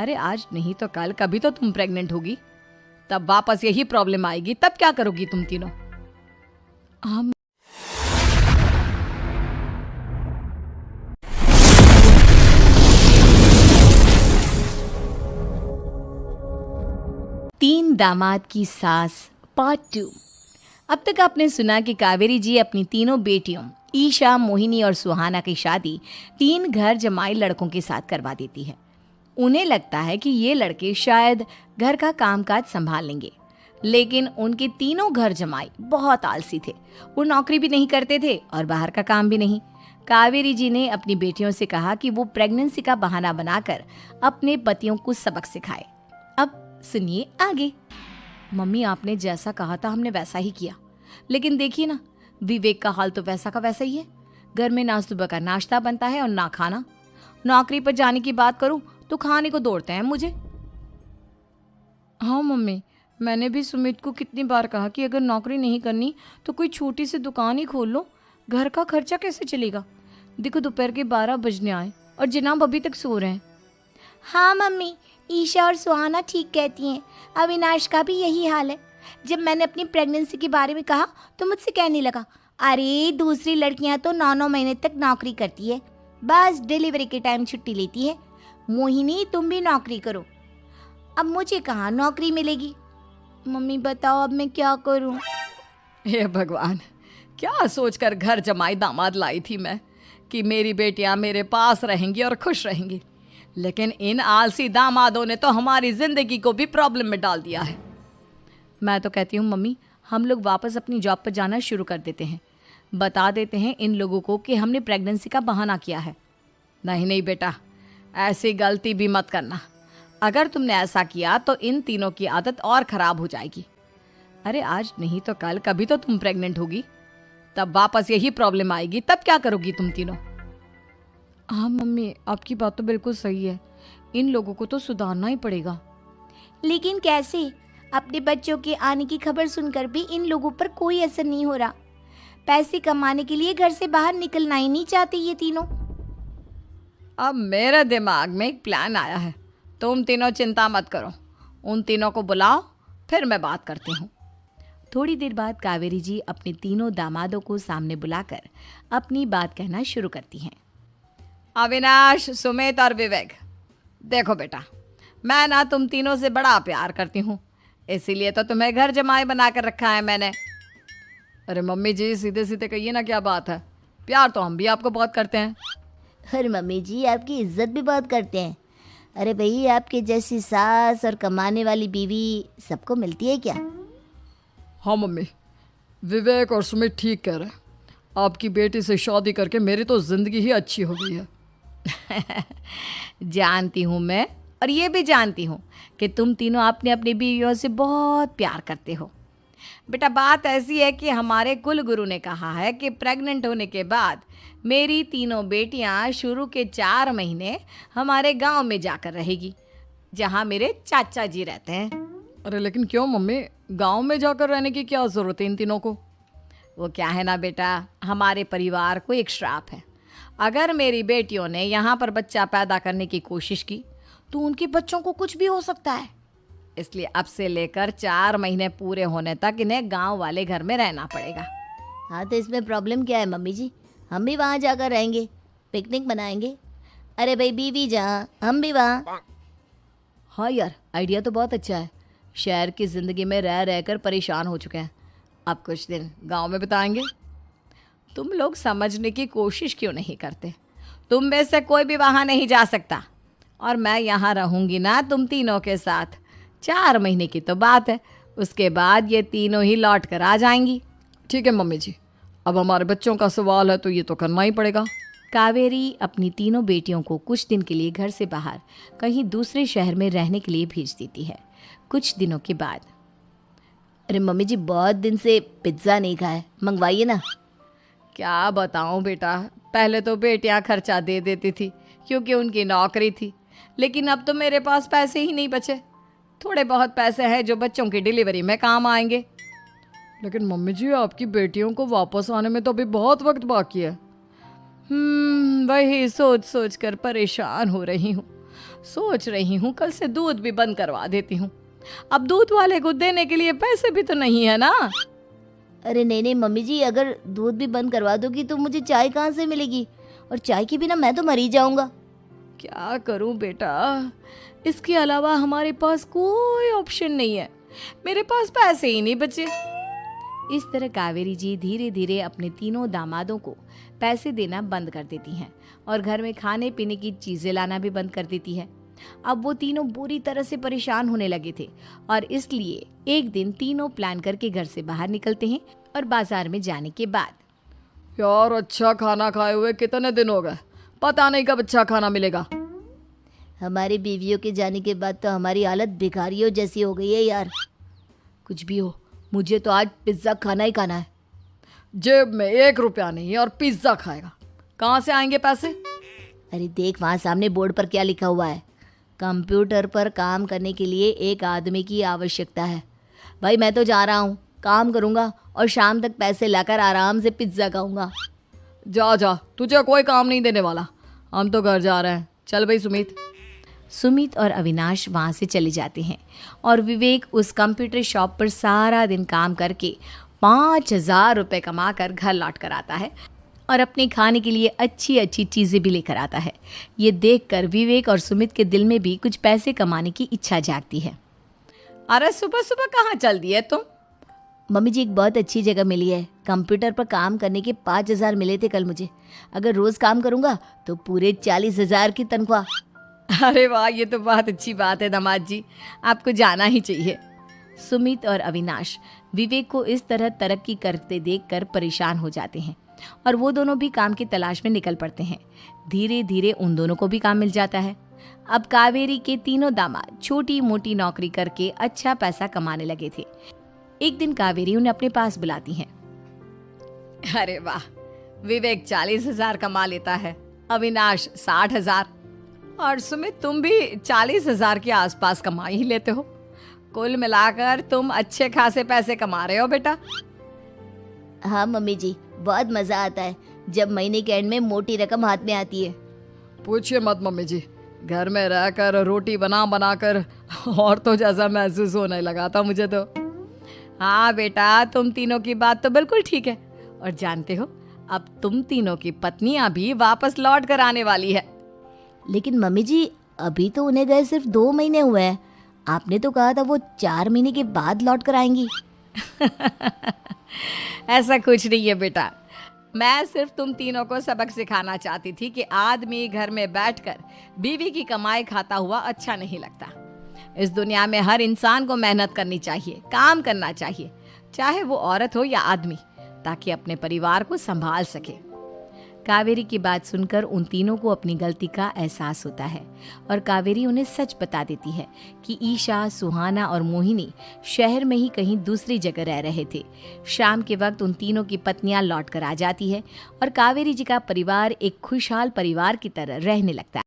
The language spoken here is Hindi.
अरे आज नहीं तो कल कभी तो तुम प्रेग्नेंट होगी, तब वापस यही प्रॉब्लम आएगी, तब क्या करोगी तुम तीनों? हम तीन दामाद की सास पार्ट 2। अब तक आपने सुना कि कावेरी जी अपनी तीनों बेटियों ईशा, मोहिनी और सुहाना की शादी 3 घर जमाई लड़कों के साथ करवा देती है। उन्हें लगता है कि ये लड़के शायद घर का कामकाज संभाल लेंगे, लेकिन उनके तीनों घर जमाई बहुत आलसी थे। वो नौकरी भी नहीं करते थे और बाहर का काम भी नहीं। कावेरी जी ने अपनी बेटियों से कहा कि वो प्रेगनेंसी का बहाना बनाकर अपने पतियों को सबक सिखाए। अब सुनिए आगे। मम्मी, आपने जैसा कहा था हमने वैसा ही किया, लेकिन देखिए ना, विवेक का हाल तो वैसा का वैसा ही है। घर में ना सुबह का नाश्ता बनता है और ना खाना। नौकरी पर जाने की बात करूं तो खाने को दौड़ते हैं मुझे। हाँ मम्मी, मैंने भी सुमित को कितनी बार कहा कि अगर नौकरी नहीं करनी तो कोई छोटी सी दुकान ही खोल लो, घर का खर्चा कैसे चलेगा। देखो दोपहर के 12 बजने आए और जनाब अभी तक सो रहे हैं। हाँ मम्मी, ईशा और सुहाना ठीक कहती हैं। अविनाश का भी यही हाल है। जब मैंने अपनी प्रेगनेंसी के बारे में कहा तो मुझसे कहने लगा, अरे दूसरी लड़कियां तो 9-9 महीने तक नौकरी करती है, बस डिलीवरी के टाइम छुट्टी लेती है। मोहिनी, तुम भी नौकरी करो। अब मुझे कहाँ नौकरी मिलेगी। मम्मी बताओ अब मैं क्या करूँ। हे भगवान, क्या सोचकर घर जमाई दामाद लाई थी मैं कि मेरी बेटियां मेरे पास रहेंगी और खुश रहेंगी, लेकिन इन आलसी दामादों ने तो हमारी जिंदगी को भी प्रॉब्लम में डाल दिया है। मैं तो कहती हूँ मम्मी, हम लोग वापस अपनी जॉब पर जाना शुरू कर देते हैं। बता देते हैं इन लोगों को कि हमने प्रेगनेंसी का बहाना किया है। नहीं नहीं बेटा, ऐसी गलती भी मत करना। अगर तुमने ऐसा किया तो इन तीनों की आदत और ख़राब हो जाएगी। अरे आज नहीं तो कल कभी तो तुम प्रेग्नेंट होगी, तब वापस यही प्रॉब्लम आएगी, तब क्या करोगी तुम तीनों? हाँ मम्मी, आपकी बात तो बिल्कुल सही है। इन लोगों को तो सुधारना ही पड़ेगा। लेकिन कैसे? अपने बच्चों के आने की खबर सुनकर भी इन लोगों पर कोई असर नहीं हो रहा। पैसे कमाने के लिए घर से बाहर निकलना ही नहीं चाहते ये तीनों। अब मेरे दिमाग में एक प्लान आया है। तुम तीनों चिंता मत करो, उन तीनों को बुलाओ, फिर मैं बात करती हूँ। थोड़ी देर बाद कावेरी जी अपने तीनों दामादों को सामने बुलाकर अपनी बात कहना शुरू करती हैं। अविनाश, सुमित और विवेक, देखो बेटा, मैं ना तुम तीनों से बड़ा प्यार करती हूँ, इसीलिए तो तुम्हें घर जमाई बना कर रखा है मैंने। अरे मम्मी जी, सीधे सीधे कहिए ना, क्या बात है? प्यार तो हम भी आपको बहुत करते हैं। अरे मम्मी जी, आपकी इज्जत भी बहुत करते हैं। अरे भाई, आपके जैसी सास और कमाने वाली बीवी सबको मिलती है क्या? हाँ मम्मी, विवेक और सुमित ठीक कह रहे हैं। आपकी बेटी से शादी करके मेरी तो ज़िंदगी ही अच्छी हो गई है। जानती हूँ मैं, और ये भी जानती हूँ कि तुम तीनों अपने अपनी बीवियों से बहुत प्यार करते हो। बेटा, बात ऐसी है कि हमारे कुल गुरु ने कहा है कि प्रेग्नेंट होने के बाद मेरी तीनों बेटियां शुरू के 4 महीने हमारे गांव में जाकर रहेगी, जहां मेरे चाचा जी रहते हैं। अरे लेकिन क्यों मम्मी, गांव में जाकर रहने की क्या ज़रूरत है इन तीनों को? वो क्या है ना बेटा, हमारे परिवार को एक श्राप है। अगर मेरी बेटियों ने यहाँ पर बच्चा पैदा करने की कोशिश की तो उनके बच्चों को कुछ भी हो सकता है। इसलिए अब से लेकर 4 महीने पूरे होने तक इन्हें गांव वाले घर में रहना पड़ेगा। हाँ तो इसमें प्रॉब्लम क्या है मम्मी जी? हम भी वहाँ जाकर रहेंगे, पिकनिक मनाएंगे। अरे भाई, बीवी जहाँ हम भी वहाँ। हाँ यार, आइडिया तो बहुत अच्छा है। शहर की ज़िंदगी में रह रहकर परेशान हो चुके हैं, अब कुछ दिन गांव में बिताएंगे। तुम लोग समझने की कोशिश क्यों नहीं करते? तुम में से कोई भी वहाँ नहीं जा सकता, और मैं यहाँ रहूँगी ना तुम तीनों के साथ। 4 महीने की तो बात है, उसके बाद ये तीनों ही लौट कर आ जाएंगी। ठीक है मम्मी जी, अब हमारे बच्चों का सवाल है तो ये तो करना ही पड़ेगा। कावेरी अपनी तीनों बेटियों को कुछ दिन के लिए घर से बाहर कहीं दूसरे शहर में रहने के लिए भेज देती है। कुछ दिनों के बाद, अरे मम्मी जी, बहुत दिन से पिज्ज़ा नहीं खाया, मंगवाइए ना। क्या बताऊं बेटा, पहले तो बेटियां खर्चा दे देती थी क्योंकि उनकी नौकरी थी, लेकिन अब तो मेरे पास पैसे ही नहीं बचे। थोड़े बहुत पैसे हैं जो बच्चों की डिलीवरी में काम आएंगे। लेकिन मम्मी जी, आपकी बेटियों को वापस आने में तो अभी बहुत वक्त बाकी है। वही सोच सोच कर परेशान हो रही हूँ। सोच रही हूँ कल से दूध भी बंद करवा देती हूँ। अब दूध वाले को देने के लिए पैसे भी तो नहीं है ना। अरे नहीं नहीं मम्मी जी, अगर दूध भी बंद करवा दोगी तो मुझे चाय कहाँ से मिलेगी, और चाय के बिना मैं तो मर ही जाऊंगा। क्या करूं बेटा, इसके अलावा हमारे पास कोई ऑप्शन नहीं है। मेरे पास पैसे ही नहीं बचे। इस तरह कावेरी जी धीरे धीरे अपने तीनों दामादों को पैसे देना बंद कर देती हैं और घर में खाने पीने की चीजें लाना भी बंद कर देती है। अब वो तीनों बुरी तरह से परेशान होने लगे थे और इसलिए एक दिन तीनों प्लान करके घर से बाहर निकलते हैं और बाजार में जाने के बाद यार अच्छा खाना खाए हुए कितने दिन हो गए, पता नहीं कब अच्छा खाना मिलेगा। हमारी बीवियों के जाने के बाद तो हमारी हालत भिखारियों जैसी हो गई है यार। कुछ भी हो, मुझे तो आज पिज्ज़ा खाना ही खाना है। जेब में 1 रुपया नहीं और पिज्जा खाएगा, कहाँ से आएंगे पैसे? अरे देख वहाँ सामने बोर्ड पर क्या लिखा हुआ है, कंप्यूटर पर काम करने के लिए एक आदमी की आवश्यकता है। भाई मैं तो जा रहा हूँ, काम करूँगा और शाम तक पैसे लाकर आराम से पिज्ज़ा खाऊंगा। जा जा, तुझे कोई काम नहीं देने वाला, हम तो घर जा रहे हैं। चल भाई सुमित। सुमित और अविनाश वहाँ से चले जाते हैं और विवेक उस कंप्यूटर शॉप पर सारा दिन काम करके 5,000 रुपये कमा कर घर लौट कर आता है और अपने खाने के लिए अच्छी अच्छी चीज़ें भी लेकर आता है। ये देखकर विवेक और सुमित के दिल में भी कुछ पैसे कमाने की इच्छा जागती है। अरे सुबह सुबह कहाँ चल दिए तुम? मम्मी जी एक बहुत अच्छी जगह मिली है, कंप्यूटर पर काम करने के 5,000 मिले थे कल मुझे। अगर रोज़ काम करूँगा तो पूरे 40,000 की तनख्वाह। अरे वाह, ये तो बहुत अच्छी बात है दामाद जी, आपको जाना ही चाहिए। सुमित और अविनाश विवेक को इस तरह तरक्की करते देखकर परेशान हो जाते हैं और वो दोनों भी काम की तलाश में निकल पड़ते हैं। धीरे धीरे उन दोनों को भी काम मिल जाता है। अब कावेरी के तीनों दामाद छोटी मोटी नौकरी करके अच्छा पैसा कमाने लगे थे। एक दिन कावेरी उन्हें अपने पास बुलाती है। अरे वाह, विवेक 40,000 कमा लेता है, अविनाश 60,000 और सुमित तुम भी 40,000 के आसपास कमा ही लेते हो। कुल मिलाकर तुम अच्छे खासे पैसे कमा रहे हो बेटा। हाँ मम्मी जी, बहुत मज़ा आता है जब महीने के एंड में मोटी रकम हाथ में आती है। पूछिए मत मम्मी जी, घर में रहकर रोटी बना बना कर और तो जैसा महसूस होने लगा था मुझे तो। हाँ बेटा, तुम तीनों की बात तो बिल्कुल ठीक है। और जानते हो, अब तुम तीनों की पत्नियां भी वापस लौट कर आने वाली है। लेकिन मम्मी जी अभी तो उन्हें गए सिर्फ 2 महीने हुए हैं, आपने तो कहा था वो 4 महीने के बाद लौट कर आएंगी। ऐसा कुछ नहीं है बेटा, मैं सिर्फ तुम तीनों को सबक सिखाना चाहती थी कि आदमी घर में बैठकर बीवी की कमाई खाता हुआ अच्छा नहीं लगता। इस दुनिया में हर इंसान को मेहनत करनी चाहिए, काम करना चाहिए, चाहे वो औरत हो या आदमी, ताकि अपने परिवार को संभाल सके। कावेरी की बात सुनकर उन तीनों को अपनी गलती का एहसास होता है और कावेरी उन्हें सच बता देती है कि ईशा, सुहाना और मोहिनी शहर में ही कहीं दूसरी जगह रह रहे थे। शाम के वक्त उन तीनों की पत्नियां लौट कर आ जाती है और कावेरी जी का परिवार एक खुशहाल परिवार की तरह रहने लगता है।